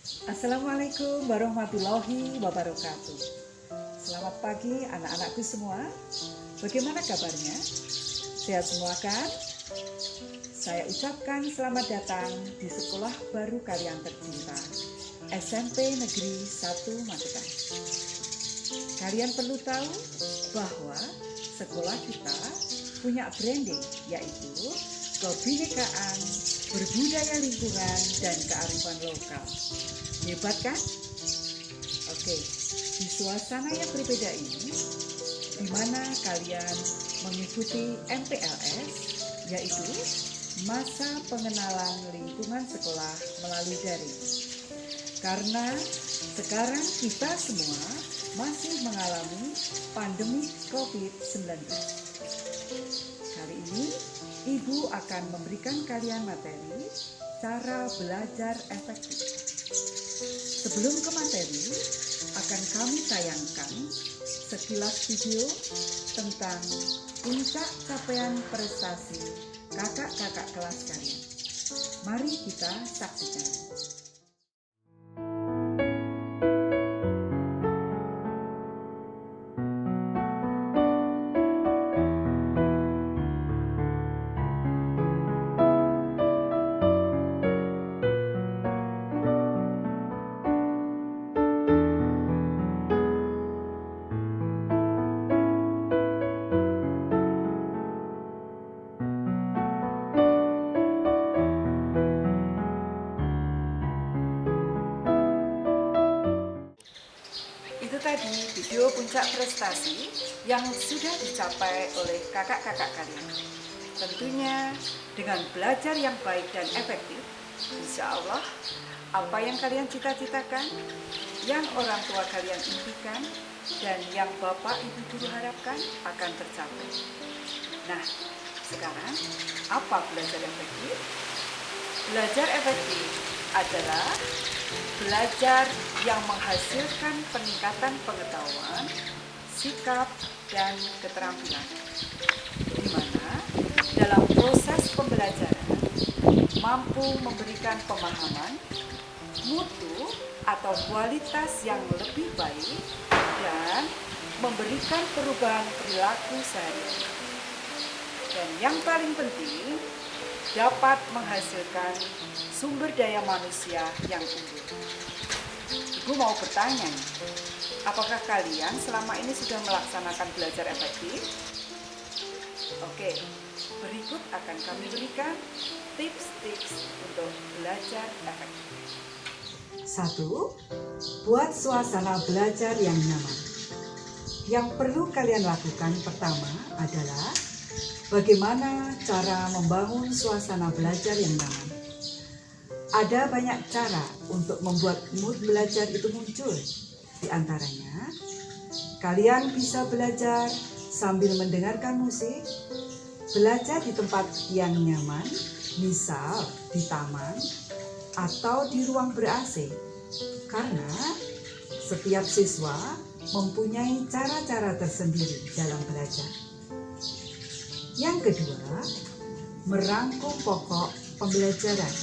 Assalamualaikum warahmatullahi wabarakatuh. Selamat pagi anak-anakku semua. Bagaimana kabarnya? Sehat semua kan? Saya ucapkan selamat datang di sekolah baru kalian tercinta, SMP Negeri 1 Magetan. Kalian perlu tahu bahwa sekolah kita punya branding, yaitu kebinekaan, berbudaya lingkungan, dan kearifan lokal. Hebat kan? Oke, di suasana yang berbeda ini, di mana kalian mengikuti MPLS, yaitu masa pengenalan lingkungan sekolah melalui daring. Karena sekarang kita semua masih mengalami pandemi COVID-19. Kali ini, Ibu akan memberikan kalian materi cara belajar efektif. Sebelum ke materi, akan kami tayangkan sekilas video tentang puncak capaian prestasi kakak-kakak kelas kalian. Mari kita saksikan. Itu tadi video puncak prestasi yang sudah dicapai oleh kakak-kakak kalian. Tentunya dengan belajar yang baik dan efektif, insya Allah apa yang kalian cita-citakan, yang orang tua kalian impikan, dan yang Bapak Ibu guru harapkan akan tercapai. Nah, sekarang apa belajar efektif? Belajar efektif adalah belajar yang menghasilkan peningkatan pengetahuan, sikap, dan keterampilan. Di mana dalam proses pembelajaran mampu memberikan pemahaman, mutu atau kualitas yang lebih baik dan memberikan perubahan perilaku sehari-hari. Dan yang paling penting, dapat menghasilkan sumber daya manusia yang unggul. Ibu mau bertanya, apakah kalian selama ini sudah melaksanakan belajar efektif? Oke, berikut akan kami berikan tips-tips untuk belajar efektif. 1. Buat suasana belajar yang nyaman. Yang perlu kalian lakukan pertama adalah bagaimana cara membangun suasana belajar yang nyaman. Ada banyak cara untuk membuat mood belajar itu muncul. Di antaranya, kalian bisa belajar sambil mendengarkan musik, belajar di tempat yang nyaman, misal di taman atau di ruang ber-AC. Karena setiap siswa mempunyai cara-cara tersendiri dalam belajar. Yang kedua, merangkum pokok pembelajaran.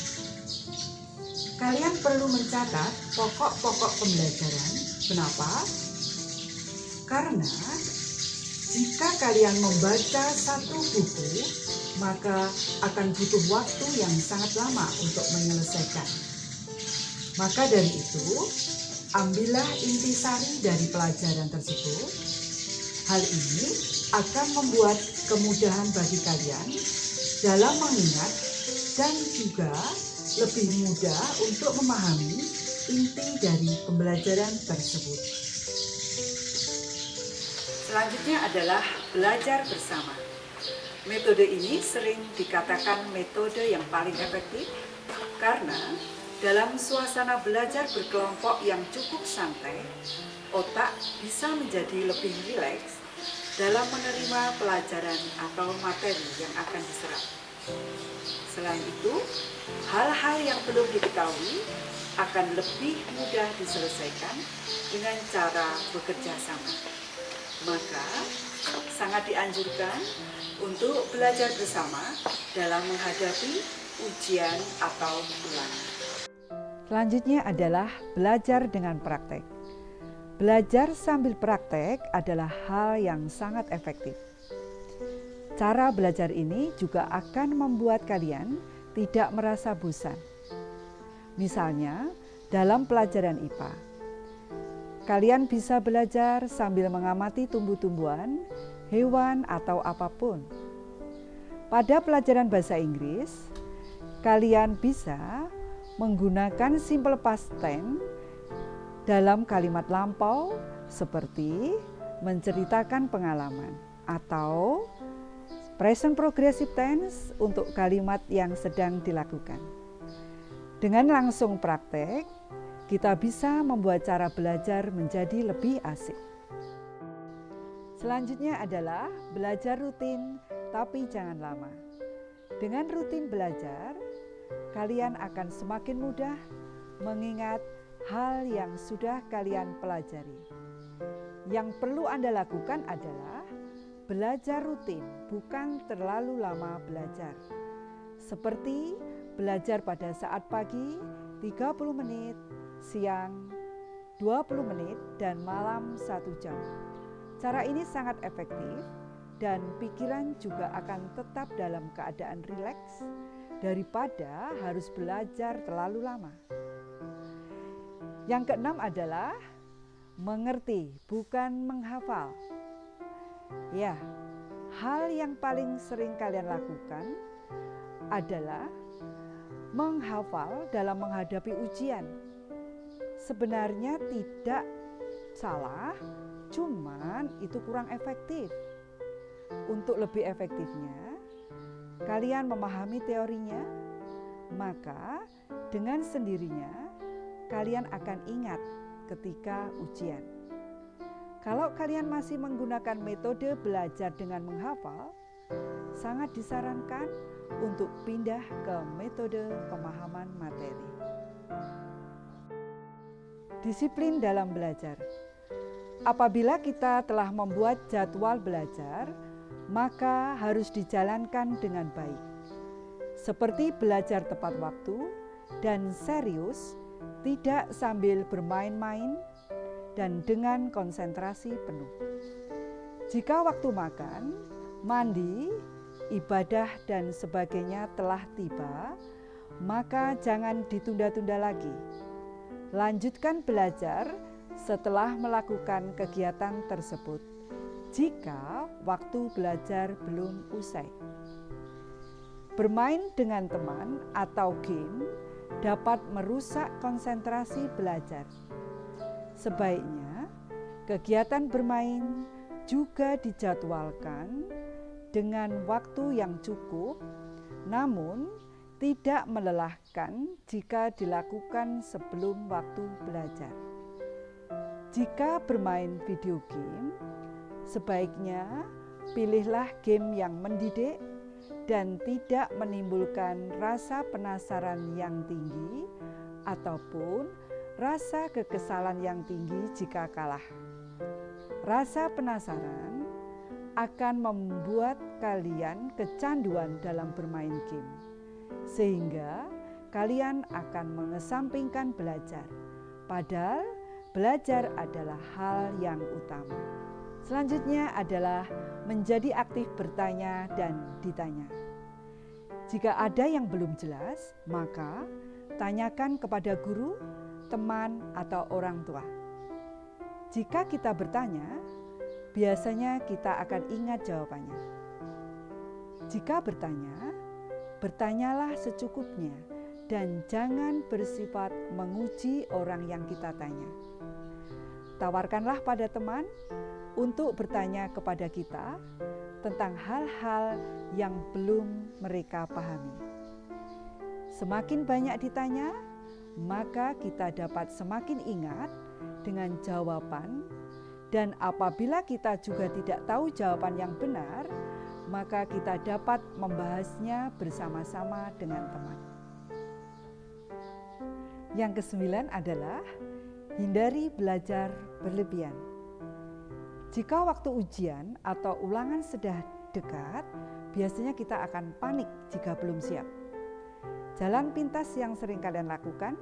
Kalian perlu mencatat pokok-pokok pembelajaran. Kenapa? Karena jika kalian membaca satu buku, maka akan butuh waktu yang sangat lama untuk menyelesaikan. Maka dari itu, ambillah intisari dari pelajaran tersebut. Hal ini akan membuat kemudahan bagi kalian dalam mengingat dan juga lebih mudah untuk memahami inti dari pembelajaran tersebut. Selanjutnya adalah belajar bersama. Metode ini sering dikatakan metode yang paling efektif karena dalam suasana belajar berkelompok yang cukup santai, otak bisa menjadi lebih rileks dalam menerima pelajaran atau materi yang akan diserap. Selain itu, hal-hal yang belum diketahui akan lebih mudah diselesaikan dengan cara bekerja sama. Maka, sangat dianjurkan untuk belajar bersama dalam menghadapi ujian atau ulangan. Selanjutnya adalah belajar dengan praktek. Belajar sambil praktek adalah hal yang sangat efektif. Cara belajar ini juga akan membuat kalian tidak merasa bosan. Misalnya, dalam pelajaran IPA, kalian bisa belajar sambil mengamati tumbuh-tumbuhan, hewan, atau apapun. Pada pelajaran bahasa Inggris, kalian bisa menggunakan simple past tense dalam kalimat lampau seperti menceritakan pengalaman, atau present progressive tense untuk kalimat yang sedang dilakukan. Dengan langsung praktek, kita bisa membuat cara belajar menjadi lebih asik. Selanjutnya adalah belajar rutin tapi jangan lama. Dengan rutin belajar, kalian akan semakin mudah mengingat hal yang sudah kalian pelajari. Yang perlu Anda lakukan adalah belajar rutin, bukan terlalu lama belajar. Seperti belajar pada saat pagi 30 menit, siang 20 menit, dan malam 1 jam. Cara ini sangat efektif dan pikiran juga akan tetap dalam keadaan rileks daripada harus belajar terlalu lama. Yang keenam adalah mengerti, bukan menghafal. Ya, hal yang paling sering kalian lakukan adalah menghafal dalam menghadapi ujian. Sebenarnya tidak salah, cuman itu kurang efektif. Untuk lebih efektifnya, kalian memahami teorinya, maka dengan sendirinya kalian akan ingat ketika ujian. Kalau kalian masih menggunakan metode belajar dengan menghafal, sangat disarankan untuk pindah ke metode pemahaman materi. Disiplin dalam belajar. Apabila kita telah membuat jadwal belajar, maka harus dijalankan dengan baik. Seperti belajar tepat waktu dan serius, tidak sambil bermain-main dan dengan konsentrasi penuh. Jika waktu makan, mandi, ibadah, dan sebagainya telah tiba, maka jangan ditunda-tunda lagi. Lanjutkan belajar setelah melakukan kegiatan tersebut, jika waktu belajar belum usai. Bermain dengan teman atau game dapat merusak konsentrasi belajar. Sebaiknya kegiatan bermain juga dijadwalkan dengan waktu yang cukup, namun tidak melelahkan jika dilakukan sebelum waktu belajar. Jika bermain video game, sebaiknya pilihlah game yang mendidik dan tidak menimbulkan rasa penasaran yang tinggi ataupun rasa kekesalan yang tinggi jika kalah. Rasa penasaran akan membuat kalian kecanduan dalam bermain game, sehingga kalian akan mengesampingkan belajar, padahal belajar adalah hal yang utama. Selanjutnya adalah menjadi aktif bertanya dan ditanya. Jika ada yang belum jelas, maka tanyakan kepada guru, teman, atau orang tua. Jika kita bertanya, biasanya kita akan ingat jawabannya. Jika bertanya, bertanyalah secukupnya dan jangan bersifat menguji orang yang kita tanya. Tawarkanlah pada teman untuk bertanya kepada kita tentang hal-hal yang belum mereka pahami. Semakin banyak ditanya, maka kita dapat semakin ingat dengan jawaban, dan apabila kita juga tidak tahu jawaban yang benar, maka kita dapat membahasnya bersama-sama dengan teman. Yang kesembilan adalah hindari belajar berlebihan. Jika waktu ujian atau ulangan sudah dekat, biasanya kita akan panik jika belum siap. Jalan pintas yang sering kalian lakukan,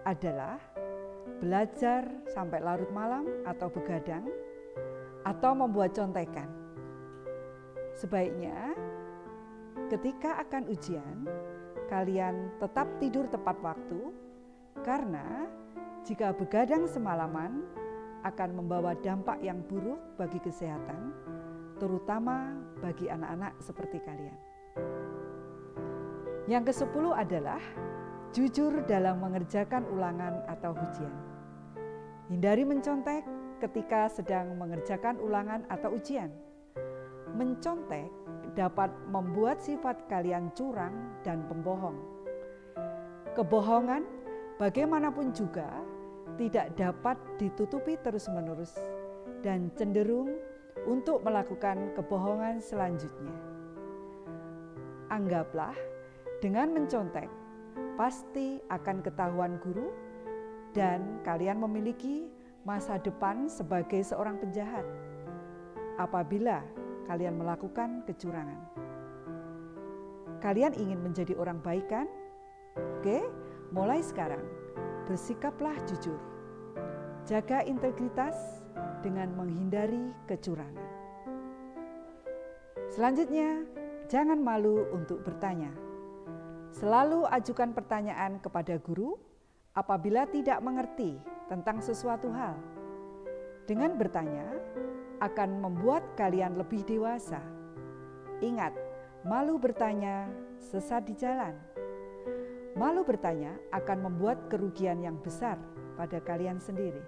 adalah belajar sampai larut malam atau begadang atau membuat contekan. Sebaiknya ketika akan ujian, kalian tetap tidur tepat waktu, karena jika begadang semalaman akan membawa dampak yang buruk bagi kesehatan, terutama bagi anak-anak seperti kalian. Yang ke-10 adalah jujur dalam mengerjakan ulangan atau ujian. Hindari mencontek ketika sedang mengerjakan ulangan atau ujian. Mencontek dapat membuat sifat kalian curang dan pembohong. Kebohongan bagaimanapun juga tidak dapat ditutupi terus-menerus dan cenderung untuk melakukan kebohongan selanjutnya. Anggaplah dengan mencontek pasti akan ketahuan guru dan kalian memiliki masa depan sebagai seorang penjahat apabila kalian melakukan kecurangan. Kalian ingin menjadi orang baik kan? Oke, mulai sekarang bersikaplah jujur. Jaga integritas dengan menghindari kecurangan. Selanjutnya, jangan malu untuk bertanya. Selalu ajukan pertanyaan kepada guru apabila tidak mengerti tentang sesuatu hal. Dengan bertanya akan membuat kalian lebih dewasa. Ingat, malu bertanya sesat di jalan. Malu bertanya akan membuat kerugian yang besar pada kalian sendiri.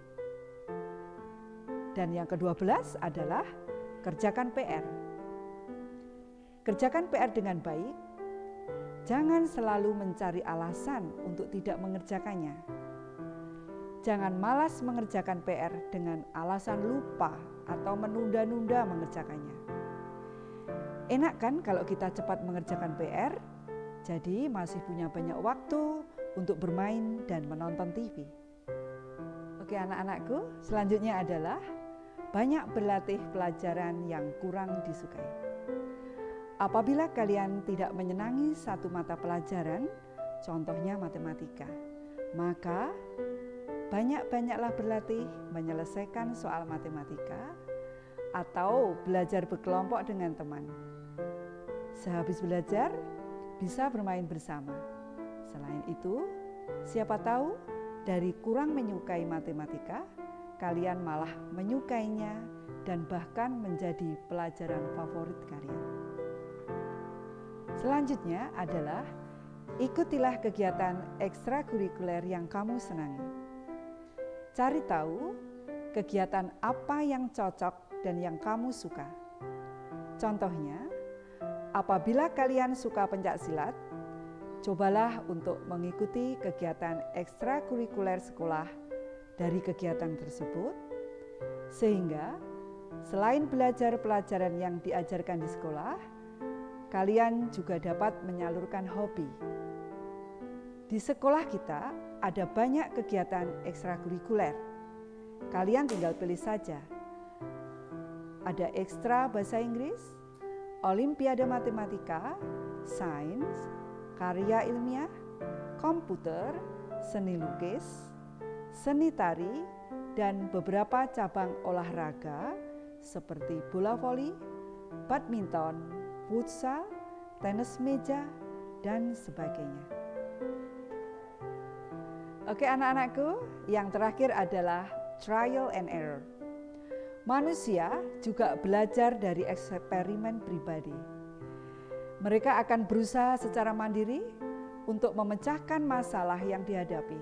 Dan yang ke-12 adalah kerjakan PR. Kerjakan PR dengan baik. Jangan selalu mencari alasan untuk tidak mengerjakannya. Jangan malas mengerjakan PR dengan alasan lupa atau menunda-nunda mengerjakannya. Enak kan kalau kita cepat mengerjakan PR, jadi masih punya banyak waktu untuk bermain dan menonton TV. Oke anak-anakku, selanjutnya adalah banyak berlatih pelajaran yang kurang disukai. Apabila kalian tidak menyenangi satu mata pelajaran, contohnya matematika, maka banyak-banyaklah berlatih menyelesaikan soal matematika atau belajar berkelompok dengan teman. Sehabis belajar, bisa bermain bersama. Selain itu, siapa tahu dari kurang menyukai matematika, kalian malah menyukainya dan bahkan menjadi pelajaran favorit kalian. Selanjutnya adalah ikutilah kegiatan ekstrakurikuler yang kamu senangi. Cari tahu kegiatan apa yang cocok dan yang kamu suka. Contohnya, apabila kalian suka pencaksilat, cobalah untuk mengikuti kegiatan ekstrakurikuler sekolah dari kegiatan tersebut, sehingga selain belajar pelajaran yang diajarkan di sekolah, kalian juga dapat menyalurkan hobi. Di sekolah kita ada banyak kegiatan ekstrakurikuler. Kalian tinggal pilih saja. Ada ekstra bahasa Inggris, olimpiade matematika, sains, karya ilmiah, komputer, seni lukis, seni tari, dan beberapa cabang olahraga seperti bola voli, badminton, futsal, tenis meja, dan sebagainya. Oke anak-anakku, yang terakhir adalah trial and error. Manusia juga belajar dari eksperimen pribadi. Mereka akan berusaha secara mandiri untuk memecahkan masalah yang dihadapi.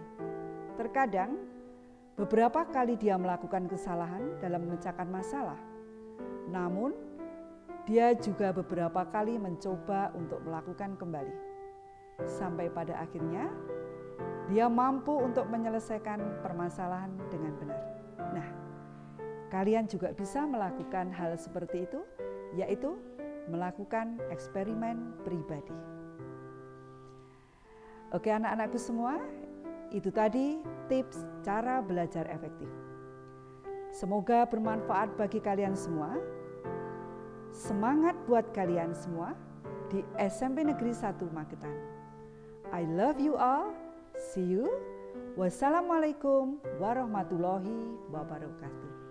Terkadang, beberapa kali dia melakukan kesalahan dalam memecahkan masalah. Namun, dia juga beberapa kali mencoba untuk melakukan kembali. Sampai pada akhirnya, dia mampu untuk menyelesaikan permasalahan dengan benar. Nah, kalian juga bisa melakukan hal seperti itu, yaitu melakukan eksperimen pribadi. Oke anak-anakku semua, itu tadi tips cara belajar efektif. Semoga bermanfaat bagi kalian semua. Semangat buat kalian semua di SMP Negeri 1 Magetan. I love you all. See you Wassalamualaikum warahmatullahi wabarakatuh.